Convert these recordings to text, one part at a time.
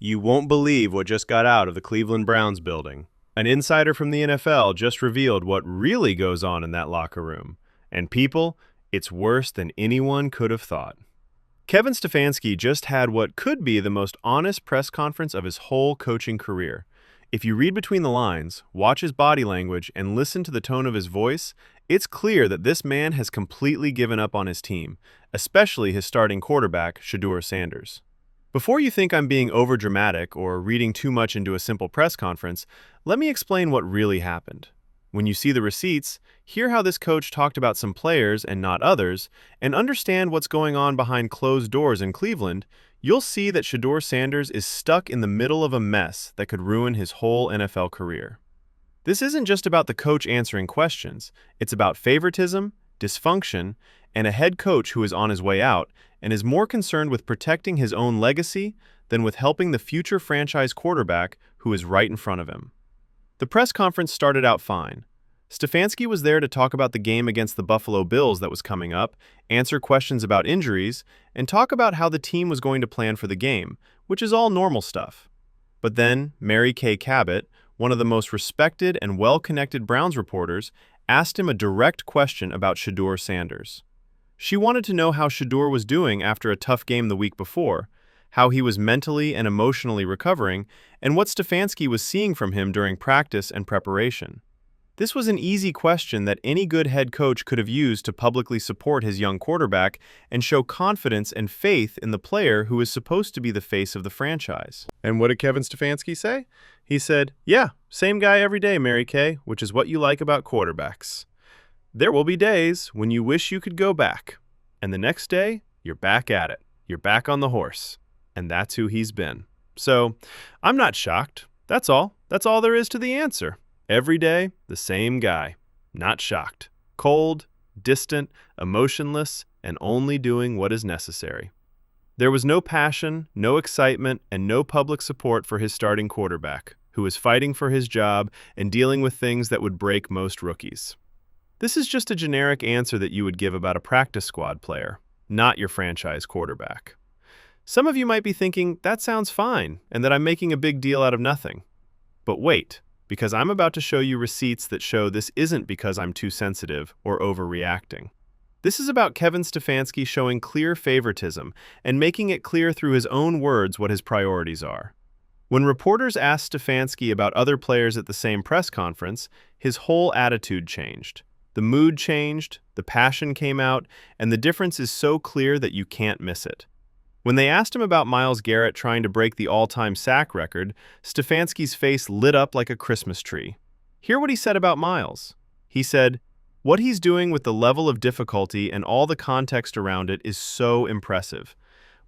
You won't believe what just got out of the Cleveland Browns building. An insider from the NFL just revealed what really goes on in that locker room. And people, it's worse than anyone could have thought. Kevin Stefanski just had what could be the most honest press conference of his whole coaching career. If you read between the lines, watch his body language, and listen to the tone of his voice, it's clear that this man has completely given up on his team, especially his starting quarterback, Shedeur Sanders. Before you think I'm being overdramatic or reading too much into a simple press conference, let me explain what really happened. When you see the receipts, hear how this coach talked about some players and not others, and understand what's going on behind closed doors in Cleveland, you'll see that Shedeur Sanders is stuck in the middle of a mess that could ruin his whole NFL career. This isn't just about the coach answering questions. It's about favoritism, dysfunction, and a head coach who is on his way out and is more concerned with protecting his own legacy than with helping the future franchise quarterback who is right in front of him. The press conference started out fine. Stefanski was there to talk about the game against the Buffalo Bills that was coming up, answer questions about injuries, and talk about how the team was going to plan for the game, which is all normal stuff. But then, Mary Kay Cabot, one of the most respected and well-connected Browns reporters, asked him a direct question about Shedeur Sanders. She wanted to know how Shadur was doing after a tough game the week before, how he was mentally and emotionally recovering, and what Stefanski was seeing from him during practice and preparation. This was an easy question that any good head coach could have used to publicly support his young quarterback and show confidence and faith in the player who is supposed to be the face of the franchise. And what did Kevin Stefanski say? He said, "Yeah, same guy every day, Mary Kay, which is what you like about quarterbacks. There will be days when you wish you could go back, and the next day, you're back at it. You're back on the horse." And that's who he's been. So, I'm not shocked. That's all. That's all there is to the answer. Every day, the same guy. Not shocked. Cold, distant, emotionless, and only doing what is necessary. There was no passion, no excitement, and no public support for his starting quarterback, who is fighting for his job and dealing with things that would break most rookies. This is just a generic answer that you would give about a practice squad player, not your franchise quarterback. Some of you might be thinking, that sounds fine, and that I'm making a big deal out of nothing. But wait, because I'm about to show you receipts that show this isn't because I'm too sensitive or overreacting. This is about Kevin Stefanski showing clear favoritism and making it clear through his own words what his priorities are. When reporters asked Stefanski about other players at the same press conference, his whole attitude changed. The mood changed, the passion came out, and the difference is so clear that you can't miss it. When they asked him about Myles Garrett trying to break the all-time sack record, Stefanski's face lit up like a Christmas tree. Hear what he said about Myles. He said, "What he's doing with the level of difficulty and all the context around it is so impressive.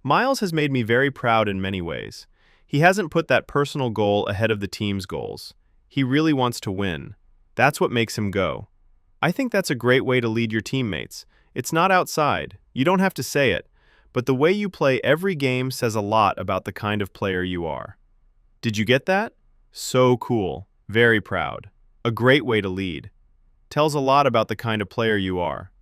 Myles has made me very proud in many ways. He hasn't put that personal goal ahead of the team's goals. He really wants to win. That's what makes him go. I think that's a great way to lead your teammates. It's not outside. You don't have to say it. But the way you play every game says a lot about the kind of player you are." Did you get that? So cool. Very proud. A great way to lead. Tells a lot about the kind of player you are.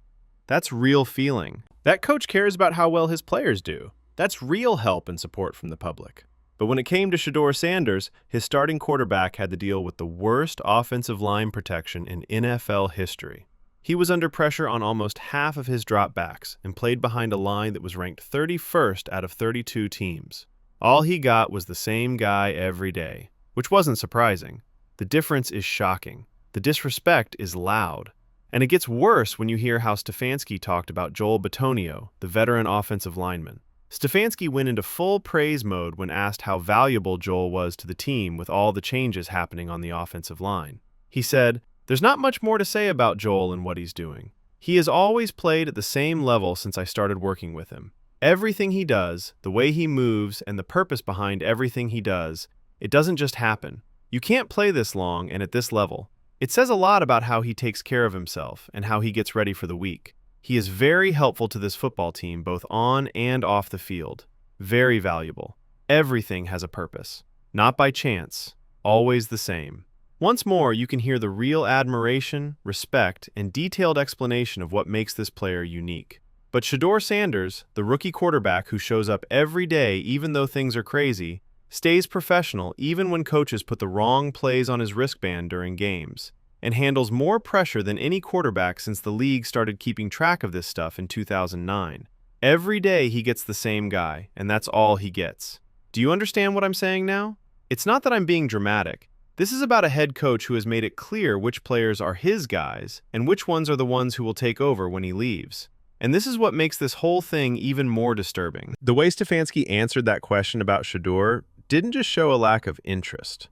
That's real feeling. That coach cares about how well his players do. That's real help and support from the public. But when it came to Shedeur Sanders, his starting quarterback had to deal with the worst offensive line protection in NFL history. He was under pressure on almost half of his dropbacks and played behind a line that was ranked 31st out of 32 teams. All he got was the same guy every day, which wasn't surprising. The difference is shocking. The disrespect is loud. And it gets worse when you hear how Stefanski talked about Joel Bitonio, the veteran offensive lineman. Stefanski went into full praise mode when asked how valuable Joel was to the team with all the changes happening on the offensive line. He said, "There's not much more to say about Joel and what he's doing. He has always played at the same level since I started working with him. Everything he does, the way he moves, and the purpose behind everything he does, it doesn't just happen. You can't play this long and at this level. It says a lot about how he takes care of himself and how he gets ready for the week. He is very helpful to this football team both on and off the field. Very valuable. Everything has a purpose. Not by chance. Always the same." Once more, you can hear the real admiration, respect, and detailed explanation of what makes this player unique. But Shedeur Sanders, the rookie quarterback who shows up every day even though things are crazy, stays professional even when coaches put the wrong plays on his wristband during games, and handles more pressure than any quarterback since the league started keeping track of this stuff in 2009. Every day he gets the same guy, and that's all he gets. Do you understand what I'm saying now? It's not that I'm being dramatic. This is about a head coach who has made it clear which players are his guys and which ones are the ones who will take over when he leaves. And this is what makes this whole thing even more disturbing. The way Stefanski answered that question about Shadur didn't just show a lack of interest.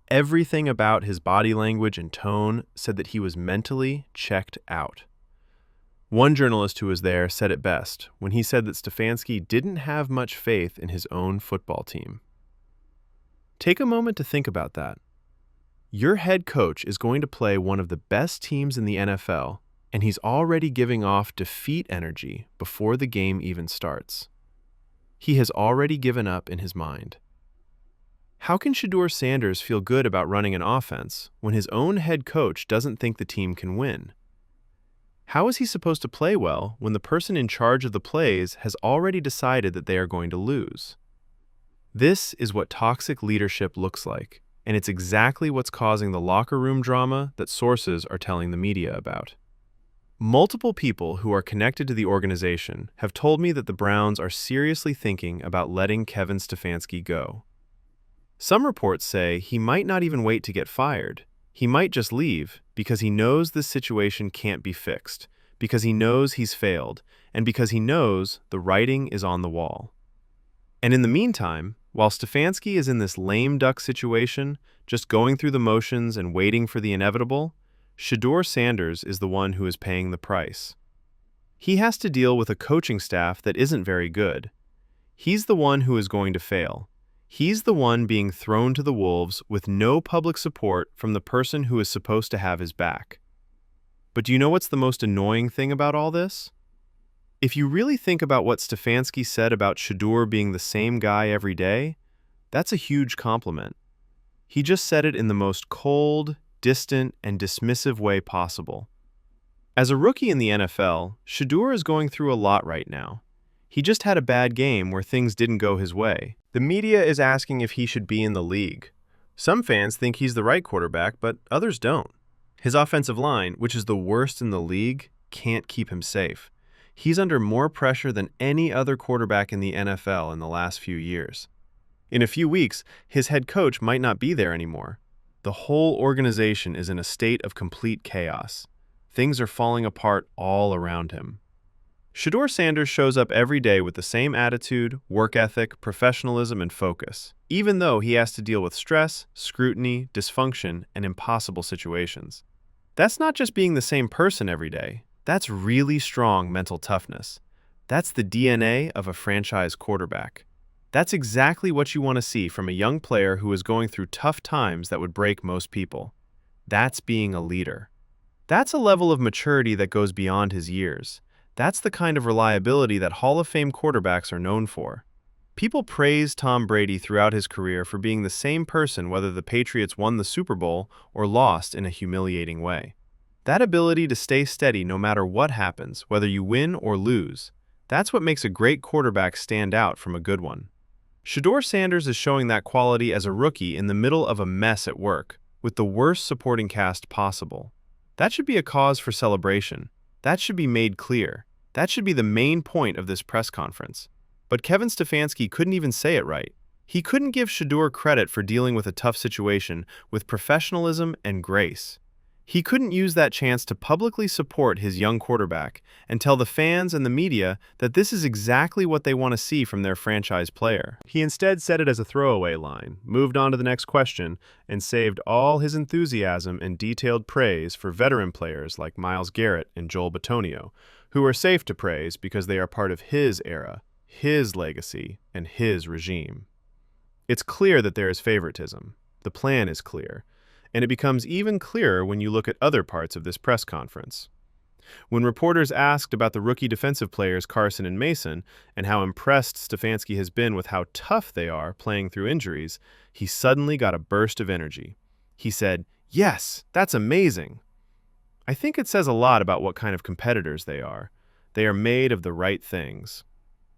Everything about his body language and tone said that he was mentally checked out. One journalist who was there said it best when he said that Stefanski didn't have much faith in his own football team. Take a moment to think about that. Your head coach is going to play one of the best teams in the NFL, and he's already giving off defeat energy before the game even starts. He has already given up in his mind. How can Shedeur Sanders feel good about running an offense when his own head coach doesn't think the team can win? How is he supposed to play well when the person in charge of the plays has already decided that they are going to lose? This is what toxic leadership looks like, and it's exactly what's causing the locker room drama that sources are telling the media about. Multiple people who are connected to the organization have told me that the Browns are seriously thinking about letting Kevin Stefanski go. Some reports say he might not even wait to get fired. He might just leave because he knows this situation can't be fixed, because he knows he's failed, and because he knows the writing is on the wall. And in the meantime, while Stefanski is in this lame duck situation, just going through the motions and waiting for the inevitable, Shedeur Sanders is the one who is paying the price. He has to deal with a coaching staff that isn't very good. He's the one who is going to fail. He's the one being thrown to the wolves with no public support from the person who is supposed to have his back. But do you know what's the most annoying thing about all this? If you really think about what Stefanski said about Shadur being the same guy every day, that's a huge compliment. He just said it in the most cold, distant, and dismissive way possible. As a rookie in the NFL, Shadur is going through a lot right now. He just had a bad game where things didn't go his way. The media is asking if he should be in the league. Some fans think he's the right quarterback, but others don't. His offensive line, which is the worst in the league, can't keep him safe. He's under more pressure than any other quarterback in the NFL in the last few years. In a few weeks, his head coach might not be there anymore. The whole organization is in a state of complete chaos. Things are falling apart all around him. Shedeur Sanders shows up every day with the same attitude, work ethic, professionalism, and focus, even though he has to deal with stress, scrutiny, dysfunction, and impossible situations. That's not just being the same person every day. That's really strong mental toughness. That's the DNA of a franchise quarterback. That's exactly what you want to see from a young player who is going through tough times that would break most people. That's being a leader. That's a level of maturity that goes beyond his years. That's the kind of reliability that Hall of Fame quarterbacks are known for. People praised Tom Brady throughout his career for being the same person whether the Patriots won the Super Bowl or lost in a humiliating way. That ability to stay steady no matter what happens, whether you win or lose, that's what makes a great quarterback stand out from a good one. Shedeur Sanders is showing that quality as a rookie in the middle of a mess at work, with the worst supporting cast possible. That should be a cause for celebration. That should be made clear. That should be the main point of this press conference. But Kevin Stefanski couldn't even say it right. He couldn't give Shadur credit for dealing with a tough situation with professionalism and grace. He couldn't use that chance to publicly support his young quarterback and tell the fans and the media that this is exactly what they want to see from their franchise player. He instead said it as a throwaway line, moved on to the next question, and saved all his enthusiasm and detailed praise for veteran players like Myles Garrett and Joel Bitonio, who are safe to praise because they are part of his era, his legacy, and his regime. It's clear that there is favoritism. The plan is clear. And it becomes even clearer when you look at other parts of this press conference. When reporters asked about the rookie defensive players Carson and Mason and how impressed Stefanski has been with how tough they are playing through injuries, he suddenly got a burst of energy. He said, "Yes, that's amazing." I think it says a lot about what kind of competitors they are. They are made of the right things.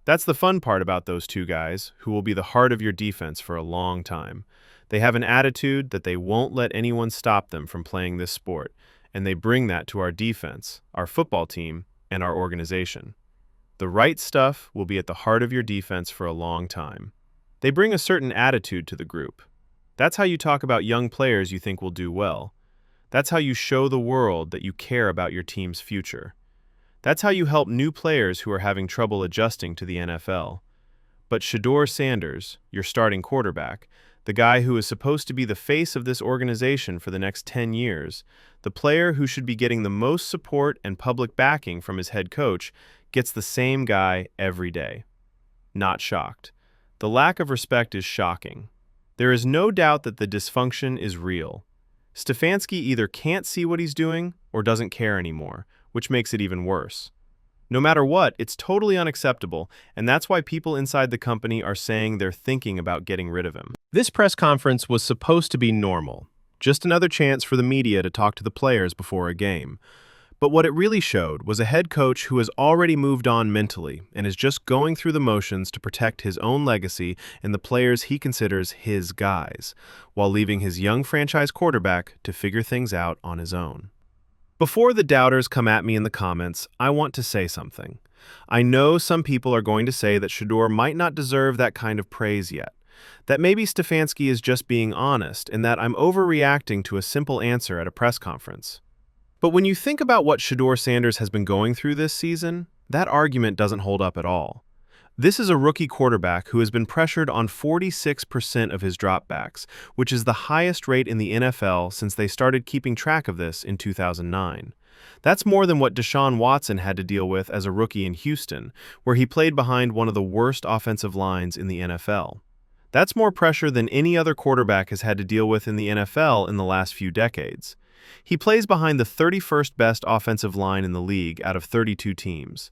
That's the fun part about those two guys, who will be the heart of your defense for a long time. They have an attitude that they won't let anyone stop them from playing this sport, and they bring that to our defense, our football team, and our organization. The right stuff will be at the heart of your defense for a long time. They bring a certain attitude to the group. That's how you talk about young players you think will do well. That's how you show the world that you care about your team's future. That's how you help new players who are having trouble adjusting to the NFL. But Shedeur Sanders, your starting quarterback, the guy who is supposed to be the face of this organization for the next 10 years, the player who should be getting the most support and public backing from his head coach, gets the same guy every day. Not shocked. The lack of respect is shocking. There is no doubt that the dysfunction is real. Stefanski either can't see what he's doing or doesn't care anymore, which makes it even worse. No matter what, it's totally unacceptable, and that's why people inside the company are saying they're thinking about getting rid of him. This press conference was supposed to be normal, just another chance for the media to talk to the players before a game. But what it really showed was a head coach who has already moved on mentally and is just going through the motions to protect his own legacy and the players he considers his guys, while leaving his young franchise quarterback to figure things out on his own. Before the doubters come at me in the comments, I want to say something. I know some people are going to say that Shadur might not deserve that kind of praise yet, that maybe Stefanski is just being honest and that I'm overreacting to a simple answer at a press conference. But when you think about what Shedeur Sanders has been going through this season, that argument doesn't hold up at all. This is a rookie quarterback who has been pressured on 46% of his dropbacks, which is the highest rate in the NFL since they started keeping track of this in 2009. That's more than what Deshaun Watson had to deal with as a rookie in Houston, where he played behind one of the worst offensive lines in the NFL. That's more pressure than any other quarterback has had to deal with in the NFL in the last few decades. He plays behind the 31st best offensive line in the league out of 32 teams.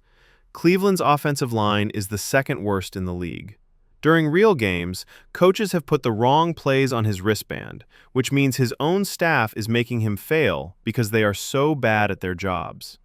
Cleveland's offensive line is the second worst in the league. During real games, coaches have put the wrong plays on his wristband, which means his own staff is making him fail because they are so bad at their jobs.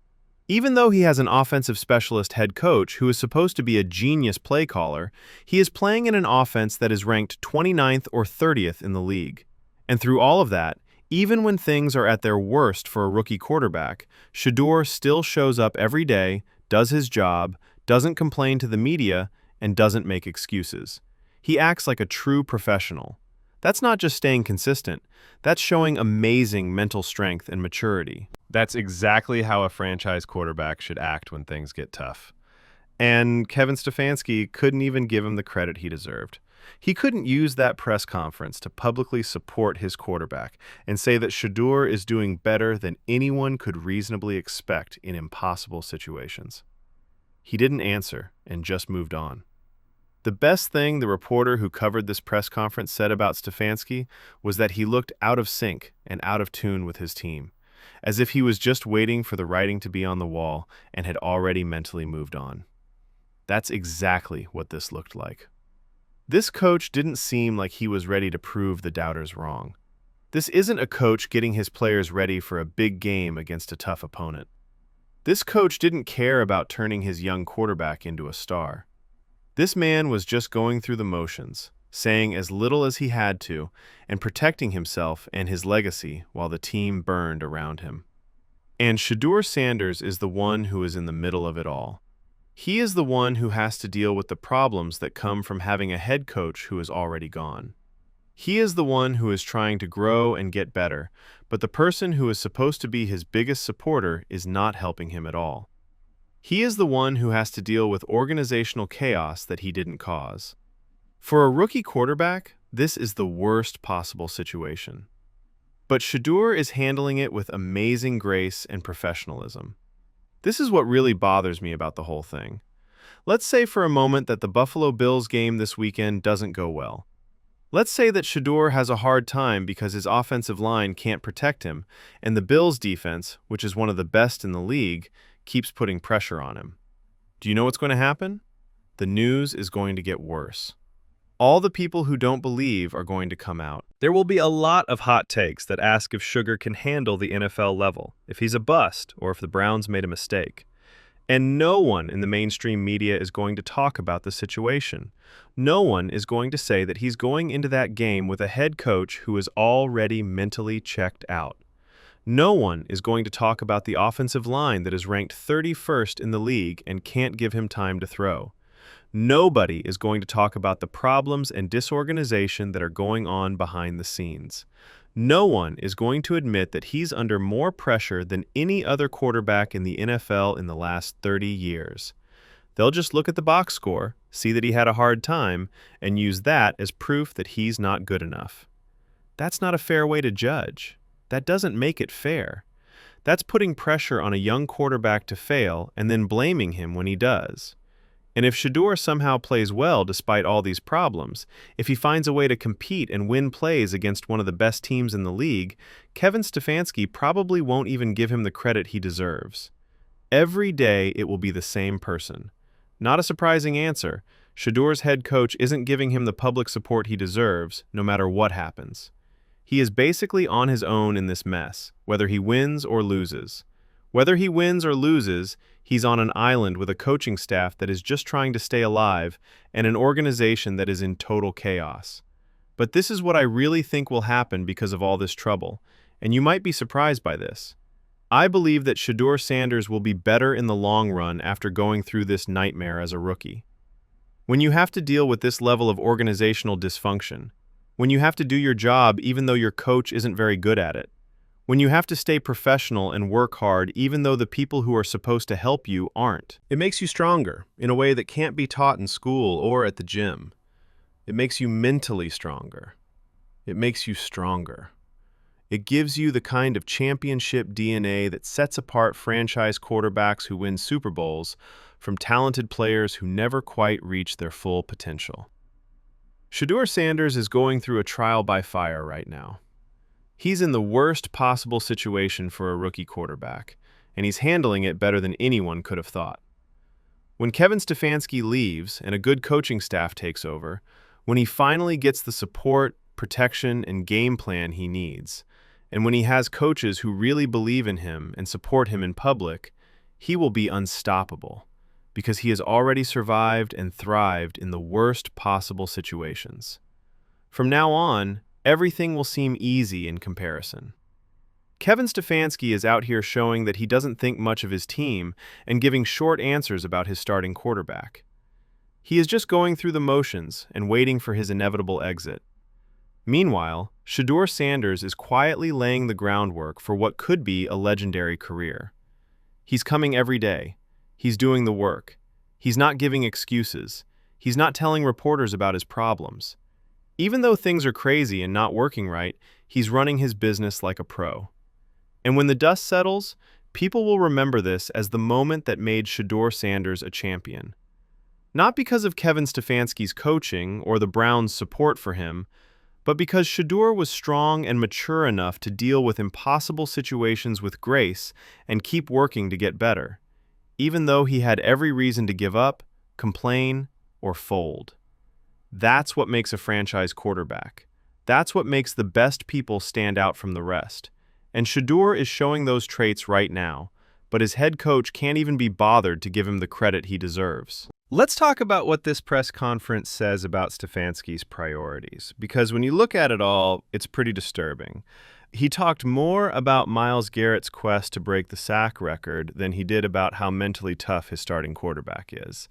Even though he has an offensive specialist head coach who is supposed to be a genius play caller, he is playing in an offense that is ranked 29th or 30th in the league. And through all of that, even when things are at their worst for a rookie quarterback, Shadur still shows up every day, does his job, doesn't complain to the media, and doesn't make excuses. He acts like a true professional. That's not just staying consistent, that's showing amazing mental strength and maturity. That's exactly how a franchise quarterback should act when things get tough. And Kevin Stefanski couldn't even give him the credit he deserved. He couldn't use that press conference to publicly support his quarterback and say that Shadur is doing better than anyone could reasonably expect in impossible situations. He didn't answer and just moved on. The best thing the reporter who covered this press conference said about Stefanski was that he looked out of sync and out of tune with his team, as if he was just waiting for the writing to be on the wall and had already mentally moved on. That's exactly what this looked like. This coach didn't seem like he was ready to prove the doubters wrong. This isn't a coach getting his players ready for a big game against a tough opponent. This coach didn't care about turning his young quarterback into a star. This man was just going through the motions, saying as little as he had to, and protecting himself and his legacy while the team burned around him. And Shedeur Sanders is the one who is in the middle of it all. He is the one who has to deal with the problems that come from having a head coach who is already gone. He is the one who is trying to grow and get better, but the person who is supposed to be his biggest supporter is not helping him at all. He is the one who has to deal with organizational chaos that he didn't cause. For a rookie quarterback, this is the worst possible situation. But Shadur is handling it with amazing grace and professionalism. This is what really bothers me about the whole thing. Let's say for a moment that the Buffalo Bills game this weekend doesn't go well. Let's say that Shadur has a hard time because his offensive line can't protect him, and the Bills' defense, which is one of the best in the league, keeps putting pressure on him. Do you know what's going to happen? The news is going to get worse. All the people who don't believe are going to come out. There will be a lot of hot takes that ask if Sugar can handle the NFL level, if he's a bust, or if the Browns made a mistake. And no one in the mainstream media is going to talk about the situation. No one is going to say that he's going into that game with a head coach who is already mentally checked out. No one is going to talk about the offensive line that is ranked 31st in the league and can't give him time to throw. Nobody is going to talk about the problems and disorganization that are going on behind the scenes. No one is going to admit that he's under more pressure than any other quarterback in the NFL in the last 30 years. They'll just look at the box score, see that he had a hard time, and use that as proof that he's not good enough. That's not a fair way to judge. That doesn't make it fair. That's putting pressure on a young quarterback to fail and then blaming him when he does. And if Shedeur somehow plays well despite all these problems, if he finds a way to compete and win plays against one of the best teams in the league, Kevin Stefanski probably won't even give him the credit he deserves. Every day it will be the same person. Not a surprising answer. Shedeur's head coach isn't giving him the public support he deserves, no matter what happens. He is basically on his own in this mess, whether he wins or loses. Whether he wins or loses, he's on an island with a coaching staff that is just trying to stay alive and an organization that is in total chaos. But this is what I really think will happen because of all this trouble, and you might be surprised by this. I believe that Shedeur Sanders will be better in the long run after going through this nightmare as a rookie. When you have to deal with this level of organizational dysfunction, when you have to do your job even though your coach isn't very good at it, when you have to stay professional and work hard even though the people who are supposed to help you aren't. It makes you stronger in a way that can't be taught in school or at the gym. It makes you mentally stronger. It makes you stronger. It gives you the kind of championship DNA that sets apart franchise quarterbacks who win Super Bowls from talented players who never quite reach their full potential. Shedeur Sanders is going through a trial by fire right now. He's in the worst possible situation for a rookie quarterback, and he's handling it better than anyone could have thought. When Kevin Stefanski leaves and a good coaching staff takes over, when he finally gets the support, protection, and game plan he needs, and when he has coaches who really believe in him and support him in public, he will be unstoppable, because he has already survived and thrived in the worst possible situations. From now on, everything will seem easy in comparison. Kevin Stefanski is out here showing that he doesn't think much of his team and giving short answers about his starting quarterback. He is just going through the motions and waiting for his inevitable exit. Meanwhile, Shedeur Sanders is quietly laying the groundwork for what could be a legendary career. He's coming every day. He's doing the work. He's not giving excuses. He's not telling reporters about his problems. Even though things are crazy and not working right, he's running his business like a pro. And when the dust settles, people will remember this as the moment that made Shedeur Sanders a champion. Not because of Kevin Stefanski's coaching or the Browns' support for him, but because Shedeur was strong and mature enough to deal with impossible situations with grace and keep working to get better, even though he had every reason to give up, complain, or fold. That's what makes a franchise quarterback. That's what makes the best people stand out from the rest. And Shedeur is showing those traits right now, but his head coach can't even be bothered to give him the credit he deserves. Let's talk about what this press conference says about Stefanski's priorities, because when you look at it all, it's pretty disturbing. He talked more about Myles Garrett's quest to break the sack record than he did about how mentally tough his starting quarterback is.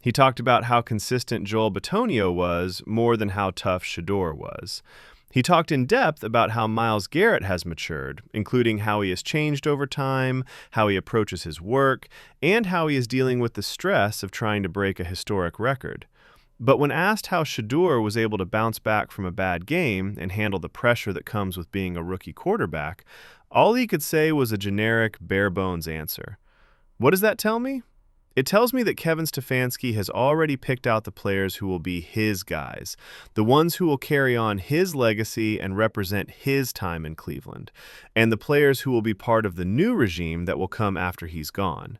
He talked about how consistent Joel Bitonio was more than how tough Shedeur was. He talked in depth about how Myles Garrett has matured, including how he has changed over time, how he approaches his work, and how he is dealing with the stress of trying to break a historic record. But when asked how Shedeur was able to bounce back from a bad game and handle the pressure that comes with being a rookie quarterback, all he could say was a generic, bare-bones answer. What does that tell me? It tells me that Kevin Stefanski has already picked out the players who will be his guys, the ones who will carry on his legacy and represent his time in Cleveland, and the players who will be part of the new regime that will come after he's gone.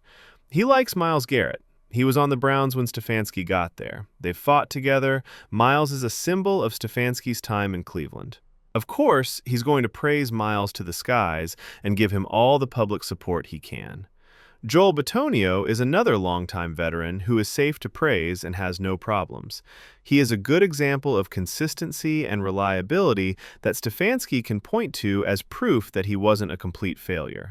He likes Myles Garrett. He was on the Browns when Stefanski got there. They've fought together. Myles is a symbol of Stefanski's time in Cleveland. Of course, he's going to praise Myles to the skies and give him all the public support he can. Joel Bitonio is another longtime veteran who is safe to praise and has no problems. He is a good example of consistency and reliability that Stefanski can point to as proof that he wasn't a complete failure.